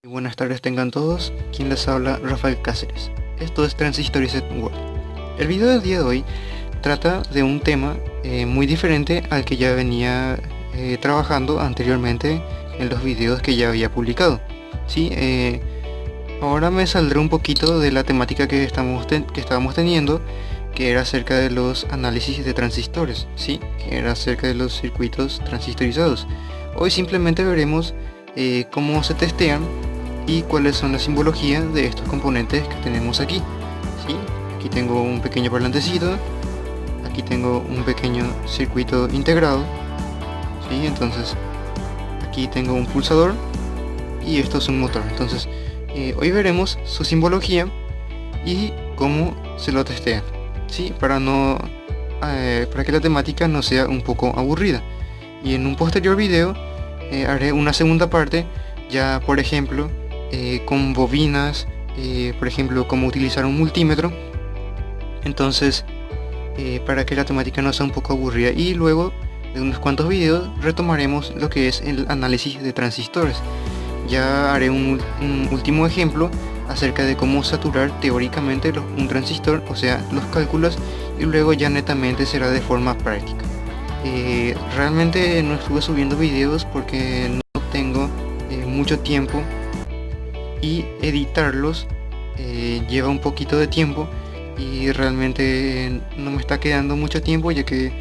Buenas tardes tengan todos, quien les habla Rafael Cáceres. Esto es Transistor Reset World. El video del día de hoy trata de un tema muy diferente al que ya venía trabajando anteriormente en los videos que ya había publicado. ¿Sí? Ahora me saldré un poquito de la temática que estábamos teniendo, que era acerca de los análisis de transistores, ¿sí? Que era acerca de los circuitos transistorizados. Hoy simplemente veremos cómo se testean y cuáles son las simbologías de estos componentes que tenemos aquí, ¿sí? Aquí tengo un pequeño parlantecito, aquí tengo un pequeño circuito integrado, ¿sí? Entonces aquí tengo un pulsador y esto es un motor. Entonces hoy veremos su simbología y cómo se lo testean, ¿sí? Para que la temática no sea un poco aburrida. Y en un posterior video haré una segunda parte, ya por ejemplo con bobinas, por ejemplo cómo utilizar un multímetro. Entonces para que la temática no sea un poco aburrida, y luego de unos cuantos videos retomaremos lo que es el análisis de transistores. Ya haré un último ejemplo acerca de cómo saturar teóricamente un transistor, o sea, los cálculos, y luego ya netamente será de forma práctica. Realmente no estuve subiendo videos porque no tengo mucho tiempo, y editarlos lleva un poquito de tiempo, y realmente no me está quedando mucho tiempo, ya que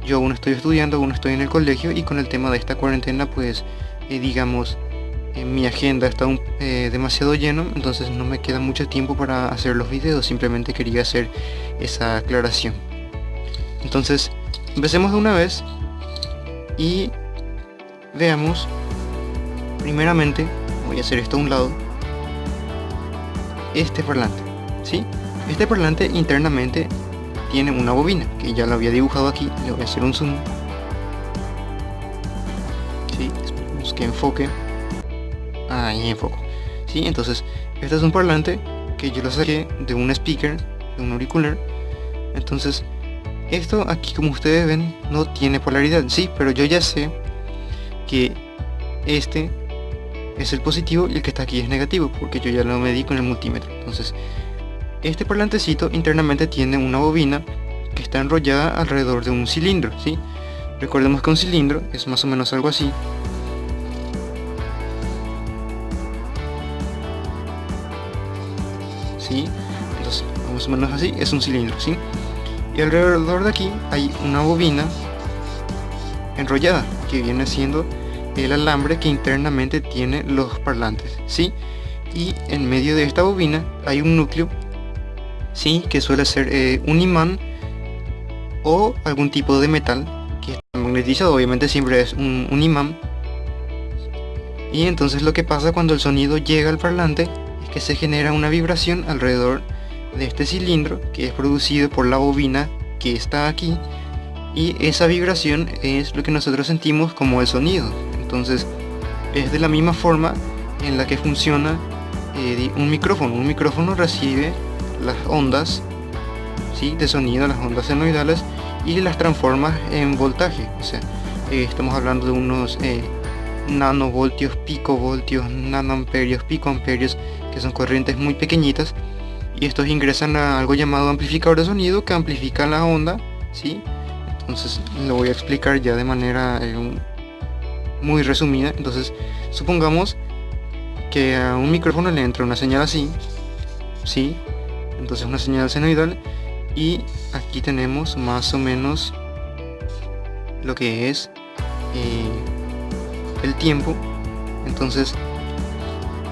yo aún estoy estudiando, aún estoy en el colegio, y con el tema de esta cuarentena pues digamos mi agenda está demasiado lleno, entonces no me queda mucho tiempo para hacer los videos. Simplemente quería hacer esa aclaración. Entonces empecemos de una vez y veamos. Primeramente voy a hacer esto a un lado, este parlante, ¿sí? Este parlante internamente tiene una bobina que ya lo había dibujado aquí. Le voy a hacer un zoom, ¿sí? Esperemos que enfoque. Ahí enfoco, ¿sí? Entonces este es un parlante que yo lo saqué de un speaker, de un auricular. Entonces esto aquí, como ustedes ven, no tiene polaridad, sí, pero yo ya sé que este es el positivo y el que está aquí es negativo, porque yo ya lo medí con el multímetro. Entonces este parlantecito internamente tiene una bobina que está enrollada alrededor de un cilindro, ¿sí? Recordemos que un cilindro es más o menos algo así. ¿Sí? Entonces más o menos así es un cilindro, ¿sí? Y alrededor de aquí hay una bobina enrollada que viene siendo el alambre que internamente tiene los parlantes, ¿sí? Y en medio de esta bobina hay un núcleo, ¿sí? Que suele ser un imán o algún tipo de metal que está magnetizado. Obviamente siempre es un imán. Y entonces lo que pasa cuando el sonido llega al parlante es que se genera una vibración alrededor de este cilindro, que es producido por la bobina que está aquí, y esa vibración es lo que nosotros sentimos como el sonido. Entonces es de la misma forma en la que funciona un micrófono. Un micrófono recibe las ondas, ¿sí? De sonido, las ondas senoidales, y las transforma en voltaje. O sea, estamos hablando de unos nanovoltios, picovoltios, nanoamperios, picoamperios, que son corrientes muy pequeñitas, y estos ingresan a algo llamado amplificador de sonido, que amplifica la onda, ¿sí? Entonces lo voy a explicar ya de manera muy resumida. Entonces supongamos que a un micrófono le entra una señal así, ¿sí? Entonces una señal senoidal, y aquí tenemos más o menos lo que es el tiempo. Entonces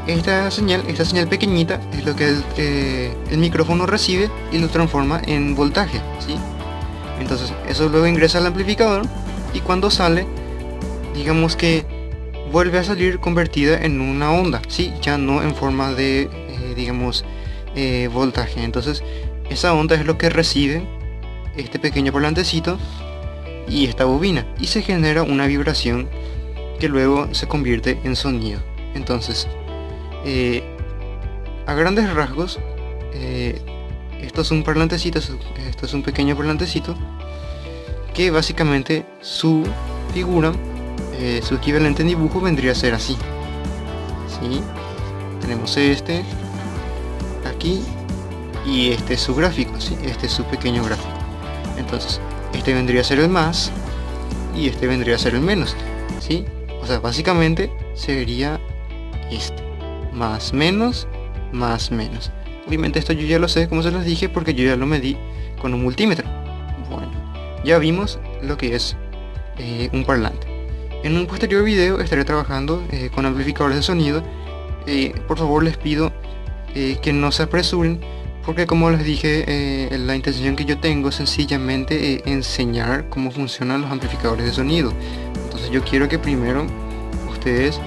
esta señal pequeñita es lo que el micrófono recibe y lo transforma en voltaje, ¿sí? Entonces eso luego ingresa al amplificador, y cuando sale, digamos que vuelve a salir convertida en una onda, ¿sí? Ya no en forma de digamos voltaje. Entonces esa onda es lo que recibe este pequeño parlantecito y esta bobina, y se genera una vibración que luego se convierte en sonido. Entonces a grandes rasgos esto es un parlantecito, esto es un pequeño parlantecito que básicamente su figura, su equivalente en dibujo vendría a ser así, ¿sí? Tenemos este aquí y este es su gráfico, ¿sí? Este es su pequeño gráfico. Entonces este vendría a ser el más y este vendría a ser el menos, ¿sí? O sea, básicamente sería este, más menos, más menos. Obviamente esto yo ya lo sé, como se los dije, porque yo ya lo medí con un multímetro. Bueno, ya vimos lo que es un parlante. En un posterior video estaré trabajando con amplificadores de sonido. Por favor les pido que no se apresuren, porque como les dije, la intención que yo tengo es sencillamente enseñar cómo funcionan los amplificadores de sonido. Entonces yo quiero que primero ustedes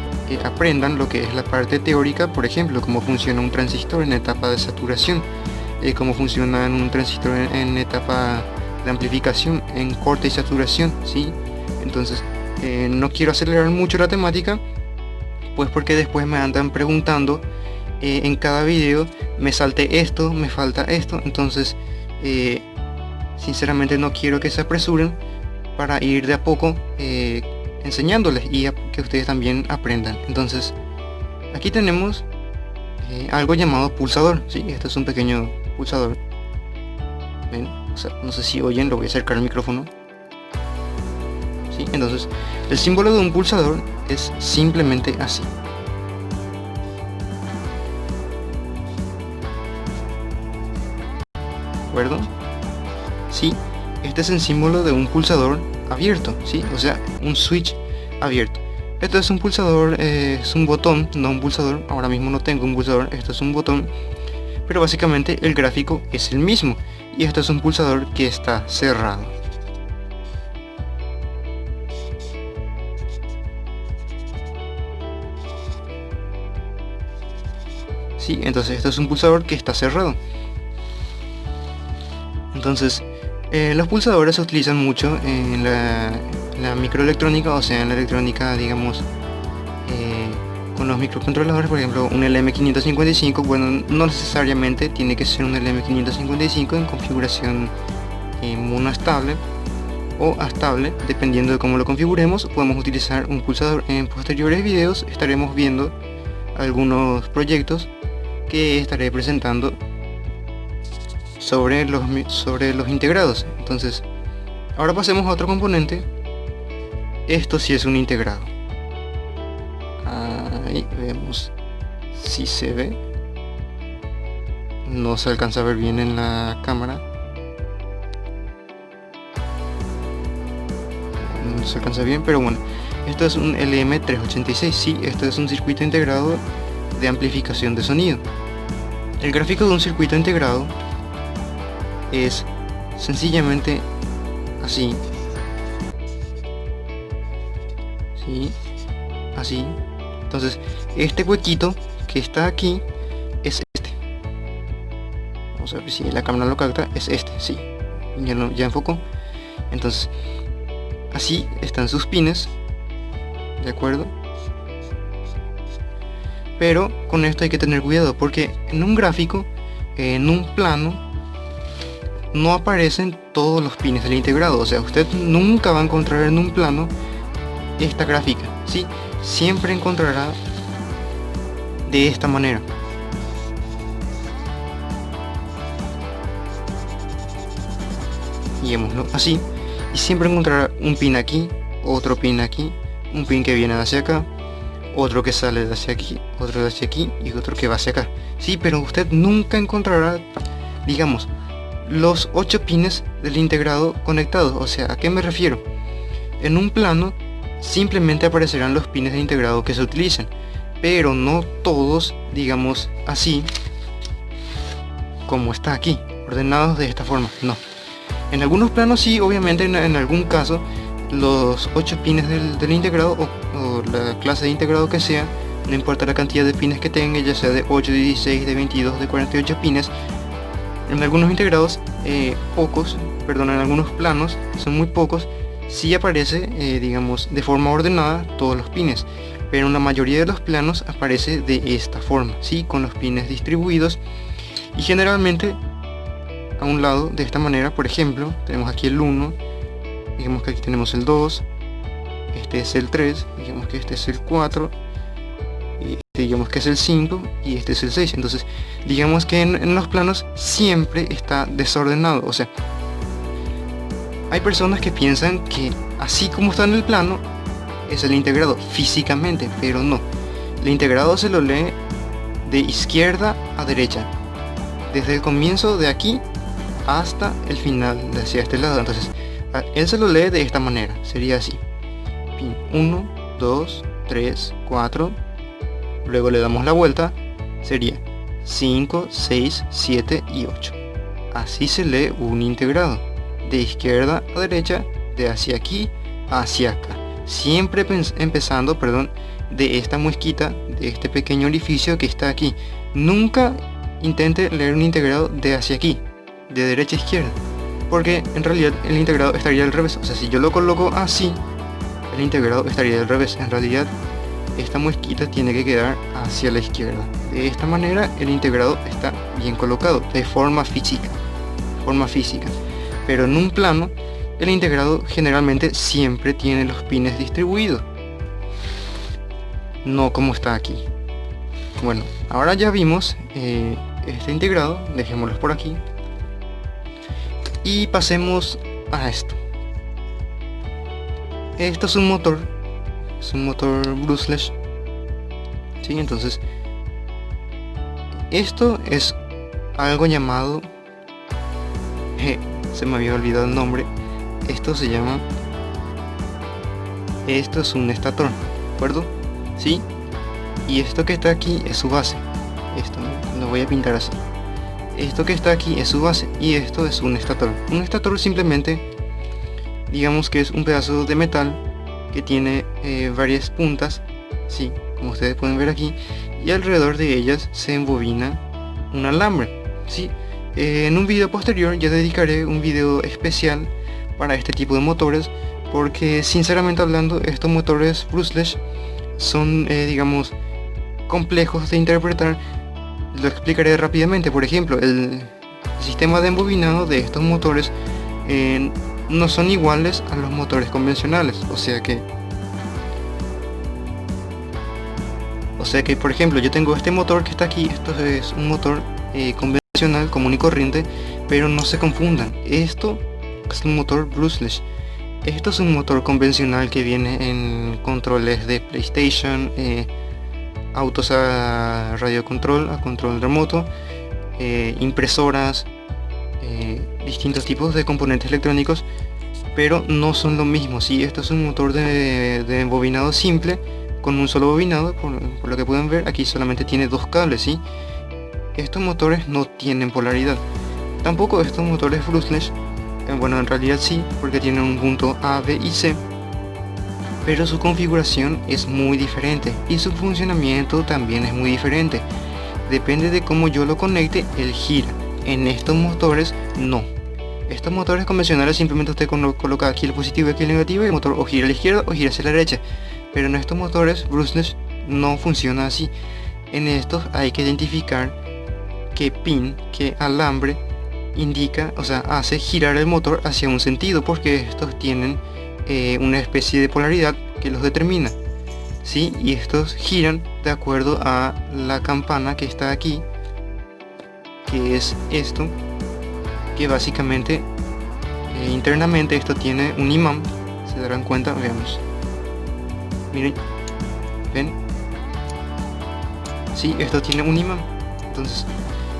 aprendan lo que es la parte teórica, por ejemplo, cómo funciona un transistor en etapa de saturación, cómo funciona un transistor en etapa de amplificación, en corte y saturación, ¿sí? Entonces no quiero acelerar mucho la temática, pues porque después me andan preguntando en cada video, me salté esto, me falta esto. Entonces sinceramente no quiero que se apresuren, para ir de a poco enseñándoles y que ustedes también aprendan. Entonces aquí tenemos algo llamado pulsador, ¿sí? Este es un pequeño pulsador. ¿Ven? O sea, no sé si oyen, lo voy a acercar al micrófono. ¿Sí? Entonces el símbolo de un pulsador es simplemente así. ¿De acuerdo? Sí, este es el símbolo de un pulsador abierto, ¿sí? O sea, un switch abierto. Esto es un pulsador, es un botón, no un pulsador. Ahora mismo no tengo un pulsador, esto es un botón, pero básicamente el gráfico es el mismo. Y esto es un pulsador que está cerrado. Sí, entonces esto es un pulsador que está cerrado. Entonces los pulsadores se utilizan mucho en la microelectrónica, o sea, en la electrónica, digamos, con los microcontroladores. Por ejemplo, un LM555, bueno, no necesariamente tiene que ser un LM555 en configuración monoestable o estable, dependiendo de cómo lo configuremos. Podemos utilizar un pulsador. En posteriores videos estaremos viendo algunos proyectos que estaré presentando sobre los integrados. Entonces ahora pasemos a otro componente. Esto sí es un integrado. Ahí vemos si se ve. No se alcanza a ver bien en la cámara. No se alcanza bien, pero bueno. Esto es un LM386. Sí, esto es un circuito integrado de amplificación de sonido. El gráfico de un circuito integrado es sencillamente así, ¿sí? Así. Entonces este huequito que está aquí es este. Vamos a ver si la cámara lo capta. Es este, sí. Ya enfocó. Entonces así están sus pines, ¿de acuerdo? Pero con esto hay que tener cuidado, porque en un gráfico, en un plano, no aparecen todos los pines del integrado. O sea, usted nunca va a encontrar en un plano esta gráfica, ¿sí? Siempre encontrará de esta manera. Llevémoslo así, y siempre encontrará un pin aquí, otro pin aquí, un pin que viene hacia acá, otro que sale de hacia aquí, otro de hacia aquí y otro que va hacia acá. Sí, pero usted nunca encontrará, digamos, los 8 pines del integrado conectados. O sea, ¿a qué me refiero? En un plano simplemente aparecerán los pines de integrado que se utilizan, pero no todos, digamos así, como está aquí, ordenados de esta forma. No. En algunos planos sí, obviamente en algún caso los 8 pines del integrado o la clase de integrado que sea, no importa la cantidad de pines que tenga, ya sea de 8, de 16, de 22, de 48 pines, en algunos integrados, en algunos planos, son muy pocos, sí aparece, digamos, de forma ordenada todos los pines, pero en la mayoría de los planos aparece de esta forma, ¿sí? Con los pines distribuidos y generalmente a un lado de esta manera. Por ejemplo, tenemos aquí el 1, digamos que aquí tenemos el 2, este es el 3, digamos que este es el 4, Este digamos que es el 5 y este es el 6. Entonces digamos que en los planos siempre está desordenado. O sea, hay personas que piensan que así como está en el plano es el integrado físicamente, pero no. El integrado se lo lee de izquierda a derecha, desde el comienzo de aquí hasta el final de hacia este lado. Entonces él se lo lee de esta manera, sería así: pin 1, 2, 3, 4, luego le damos la vuelta, sería 5, 6, 7 y 8. Así se lee un integrado, de izquierda a derecha, de hacia aquí hacia acá, siempre empezando, de esta muesquita, de este pequeño orificio que está aquí. Nunca intente leer un integrado de hacia aquí, de derecha a izquierda, porque en realidad el integrado estaría al revés. O sea, si yo lo coloco así, el integrado estaría al revés. En realidad esta muesquita tiene que quedar hacia la izquierda. De esta manera el integrado está bien colocado, de forma física. Pero en un plano el integrado generalmente siempre tiene los pines distribuidos, no como está aquí. Bueno, ahora ya vimos este integrado, dejémoslo por aquí y pasemos a esto. Esto es un motor brushless, ¿sí? Entonces esto es algo llamado, se me había olvidado el nombre. Esto es un estator, ¿de acuerdo? ¿Sí? Y esto que está aquí es su base. Esto lo voy a pintar así. Esto que está aquí es su base y esto es un estator. Un estator simplemente, digamos que es un pedazo de metal que tiene varias puntas, ¿sí? Como ustedes pueden ver aquí, y alrededor de ellas se embobina un alambre, ¿sí? En un video posterior ya dedicaré un video especial para este tipo de motores, porque sinceramente hablando estos motores brushless son digamos complejos de interpretar. Lo explicaré rápidamente. Por ejemplo, el sistema de embobinado de estos motores no son iguales a los motores convencionales, o sea que por ejemplo yo tengo este motor que está aquí. Esto es un motor convencional, común y corriente, pero no se confundan, esto es un motor brushless. Esto es un motor convencional que viene en controles de PlayStation, autos a radio control, a control remoto, impresoras, distintos tipos de componentes electrónicos, pero no son lo mismo, ¿sí? Esto es un motor de embobinado simple, con un solo bobinado, por lo que pueden ver aquí solamente tiene dos cables, ¿sí? Estos motores no tienen polaridad. Tampoco estos motores brushless, bueno, en realidad sí, porque tienen un punto A, B y C, pero su configuración es muy diferente y su funcionamiento también es muy diferente. Depende de cómo yo lo conecte, él gira. En estos motores no. Estos motores convencionales simplemente usted coloca aquí el positivo y aquí el negativo y el motor o gira a la izquierda o gira hacia la derecha. Pero en estos motores brushless no funciona así. En estos hay que identificar qué pin, qué alambre indica, o sea, hace girar el motor hacia un sentido, porque estos tienen una especie de polaridad que los determina, ¿sí? Y estos giran de acuerdo a la campana que está aquí, que es esto, que básicamente internamente esto tiene un imán. Se darán cuenta, veamos, miren, ven, sí, esto tiene un imán. Entonces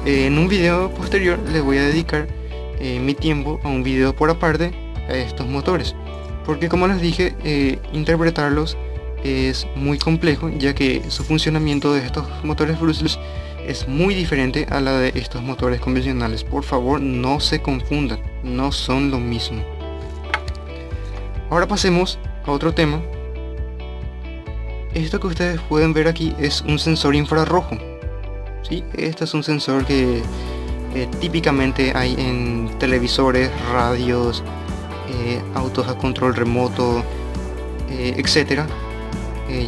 en un video posterior les voy a dedicar mi tiempo a un video por aparte a estos motores, porque como les dije, interpretarlos es muy complejo, ya que su funcionamiento de estos motores brushless es muy diferente a la de estos motores convencionales. Por favor, no se confundan, no son lo mismo. Ahora pasemos a otro tema. Esto que ustedes pueden ver aquí es un sensor infrarrojo, ¿sí? Este es un sensor que típicamente hay en televisores, radios, autos a control remoto, etcétera,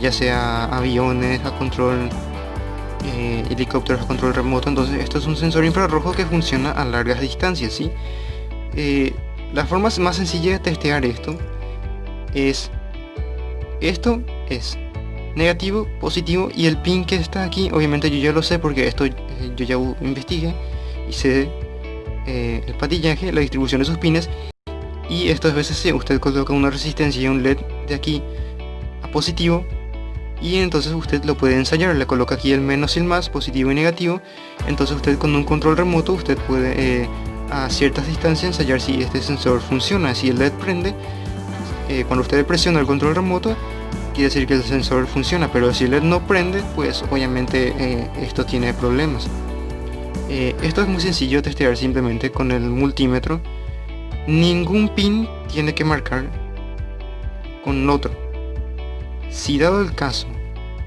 ya sea aviones a control, helicópteros a control remoto. Entonces esto es un sensor infrarrojo que funciona a largas distancias, ¿sí? La forma más sencilla de testear esto es negativo, positivo, y el pin que está aquí, obviamente yo ya lo sé porque esto yo ya investigué y sé el patillaje, la distribución de sus pines, y esto es VCC. Usted coloca una resistencia y un LED de aquí a positivo, y entonces usted lo puede ensayar, le coloca aquí el menos y el más, positivo y negativo. Entonces usted con un control remoto usted puede a ciertas distancias ensayar si este sensor funciona. Si el LED prende, cuando usted presiona el control remoto, quiere decir que el sensor funciona, pero si el LED no prende, pues obviamente esto tiene problemas. Esto es muy sencillo de testear simplemente con el multímetro. Ningún pin tiene que marcar con otro. Si dado el caso,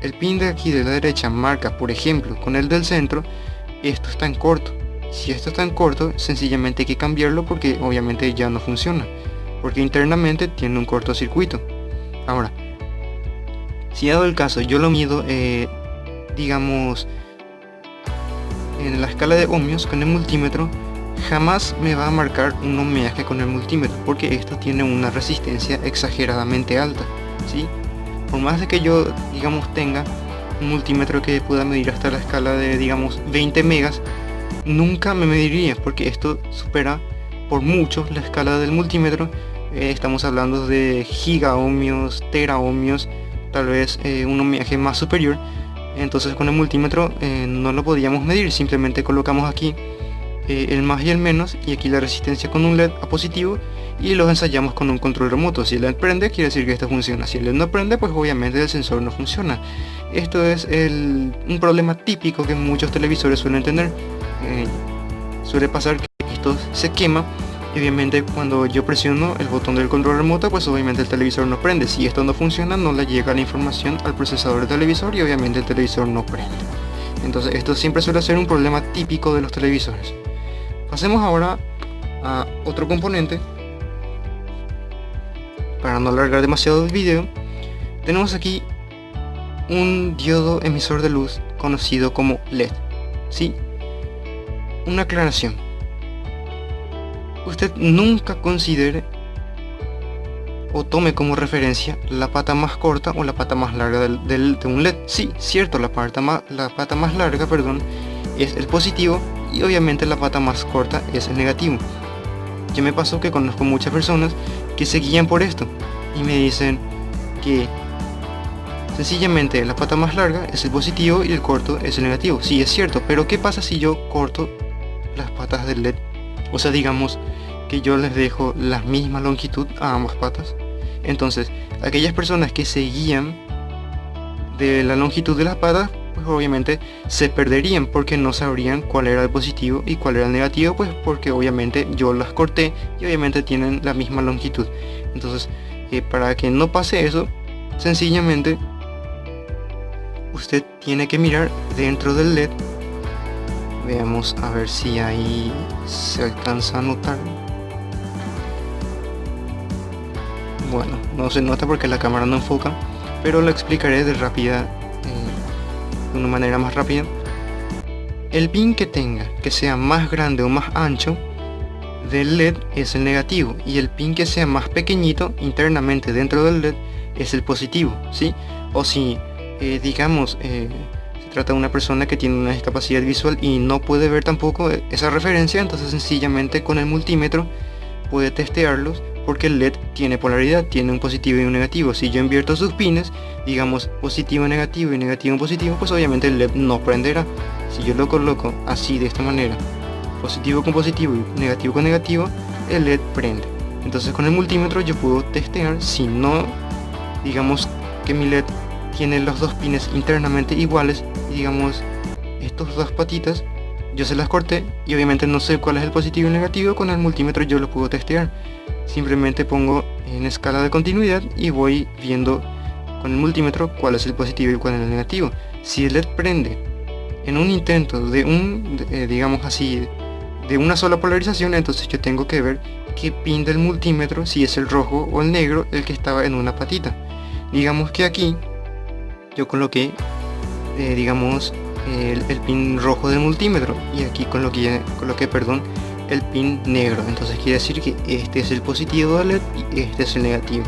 el pin de aquí de la derecha marca, por ejemplo, con el del centro, esto está en corto. Si esto está en corto, sencillamente hay que cambiarlo porque obviamente ya no funciona, porque internamente tiene un cortocircuito. Ahora, si dado el caso yo lo mido, digamos, en la escala de ohmios con el multímetro, jamás me va a marcar un ohmiaje con el multímetro, porque esto tiene una resistencia exageradamente alta, ¿sí? Por más de que yo, digamos, tenga un multímetro que pueda medir hasta la escala de, digamos, 20 megas, nunca me mediría, porque esto supera por mucho la escala del multímetro. Estamos hablando de gigaohmios, teraohmios, tal vez un ohmiaje más superior. Entonces con el multímetro no lo podíamos medir, simplemente colocamos aquí el más y el menos, y aquí la resistencia con un LED a positivo, y los ensayamos con un control remoto. Si el LED prende, quiere decir que esto funciona. Si el LED no prende, pues obviamente el sensor no funciona. Esto es un problema típico que muchos televisores suelen tener. Suele pasar que esto se quema, y obviamente cuando yo presiono el botón del control remoto, pues obviamente el televisor no prende. Si esto no funciona, no le llega la información al procesador del televisor, y obviamente el televisor no prende. Entonces esto siempre suele ser un problema típico de los televisores. Pasemos ahora a otro componente. Para no alargar demasiado el video, tenemos aquí un diodo emisor de luz conocido como LED, ¿sí? Una aclaración: usted nunca considere o tome como referencia la pata más corta o la pata más larga de un LED. Sí, cierto, la pata más larga, perdón, es el positivo, y obviamente la pata más corta es el negativo. Yo me pasó que conozco muchas personas que se guían por esto y me dicen que sencillamente la pata más larga es el positivo y el corto es el negativo. Sí, es cierto, pero ¿qué pasa si yo corto las patas del LED? O sea, digamos que yo les dejo la misma longitud a ambas patas. Entonces, aquellas personas que se guían de la longitud de las patas, pues obviamente se perderían, porque no sabrían cuál era el positivo y cuál era el negativo, pues porque obviamente yo las corté y obviamente tienen la misma longitud. Entonces, para que no pase eso, sencillamente usted tiene que mirar dentro del LED. Veamos a ver si ahí se alcanza a notar. Bueno, no se nota porque la cámara no enfoca, pero lo explicaré de una manera más rápida. El pin que tenga, que sea más grande o más ancho del LED, es el negativo, y el pin que sea más pequeñito internamente dentro del LED es el positivo, ¿sí? O si digamos se trata de una persona que tiene una discapacidad visual y no puede ver tampoco esa referencia, entonces sencillamente con el multímetro puede testearlos, porque el LED tiene polaridad, tiene un positivo y un negativo. Si yo invierto sus pines, digamos positivo, negativo y negativo, positivo, pues obviamente el LED no prenderá. Si yo lo coloco así, de esta manera, positivo con positivo y negativo con negativo, el LED prende. Entonces con el multímetro yo puedo testear si no, digamos que mi LED tiene los dos pines internamente iguales, y digamos estos dos patitas yo se las corté y obviamente no sé cuál es el positivo y el negativo. Con el multímetro yo lo puedo testear. Simplemente pongo en escala de continuidad y voy viendo con el multímetro cuál es el positivo y cuál es el negativo. Si el LED prende en un intento de digamos así, de una sola polarización, entonces yo tengo que ver qué pin del multímetro, si es el rojo o el negro el que estaba en una patita. Digamos que aquí yo coloqué digamos el pin rojo del multímetro, y aquí coloqué el pin negro. Entonces quiere decir que este es el positivo del LED y este es el negativo.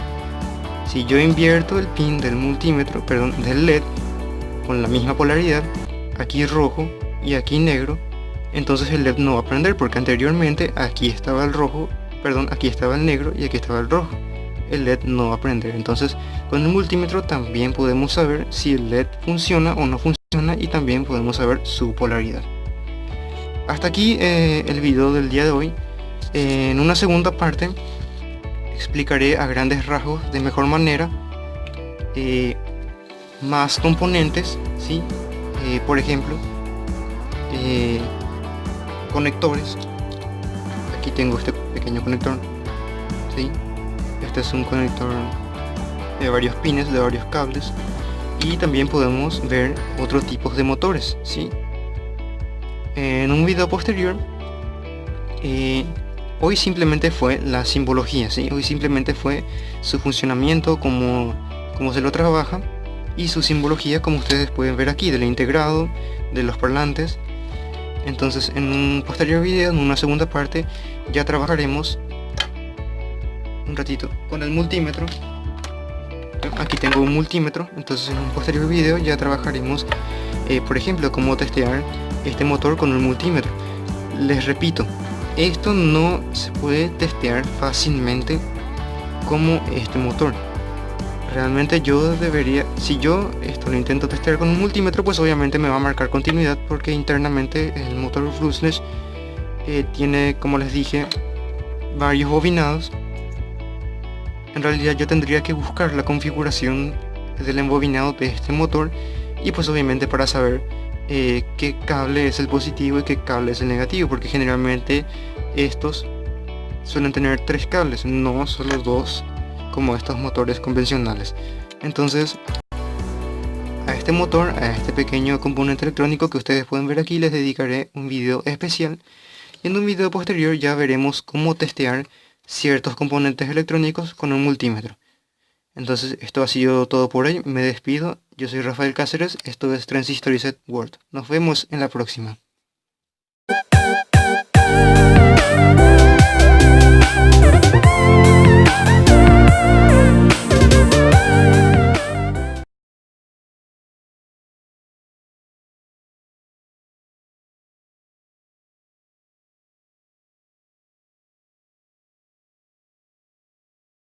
Si yo invierto el pin del multímetro, perdón, del LED con la misma polaridad, aquí rojo y aquí negro, entonces el LED no va a prender porque anteriormente aquí estaba el rojo, perdón, aquí estaba el negro y aquí estaba el rojo. El LED no va a prender. Entonces con el multímetro también podemos saber si el LED funciona o no funciona y también podemos saber su polaridad. Hasta aquí el video del día de hoy. En una segunda parte explicaré a grandes rasgos de mejor manera más componentes, ¿sí? Por ejemplo, conectores. Aquí tengo este pequeño conector, ¿sí? Este es un conector de varios pines, de varios cables, y también podemos ver otros tipos de motores, ¿sí? En un video posterior, hoy simplemente fue la simbología, ¿sí? Hoy simplemente fue su funcionamiento, cómo se lo trabaja, y su simbología, como ustedes pueden ver aquí, del integrado, de los parlantes. Entonces en un posterior video, en una segunda parte, ya trabajaremos un ratito con el multímetro. Aquí tengo un multímetro, entonces en un posterior video ya trabajaremos por ejemplo cómo testear este motor con el multímetro. Les repito, esto no se puede testear fácilmente como este motor. Realmente yo debería, si yo esto lo intento testear con un multímetro, pues obviamente me va a marcar continuidad porque internamente el motor brushless tiene, como les dije, varios bobinados. En realidad yo tendría que buscar la configuración del embobinado de este motor y pues obviamente para saber qué cable es el positivo y qué cable es el negativo, porque generalmente estos suelen tener 3 cables, no solo 2 como estos motores convencionales. Entonces a este motor, a este pequeño componente electrónico que ustedes pueden ver aquí, les dedicaré un video especial, y en un video posterior ya veremos cómo testear ciertos componentes electrónicos con un multímetro. Entonces esto ha sido todo por hoy, me despido, yo soy Rafael Cáceres, esto es Transistor Reset World, nos vemos en la próxima.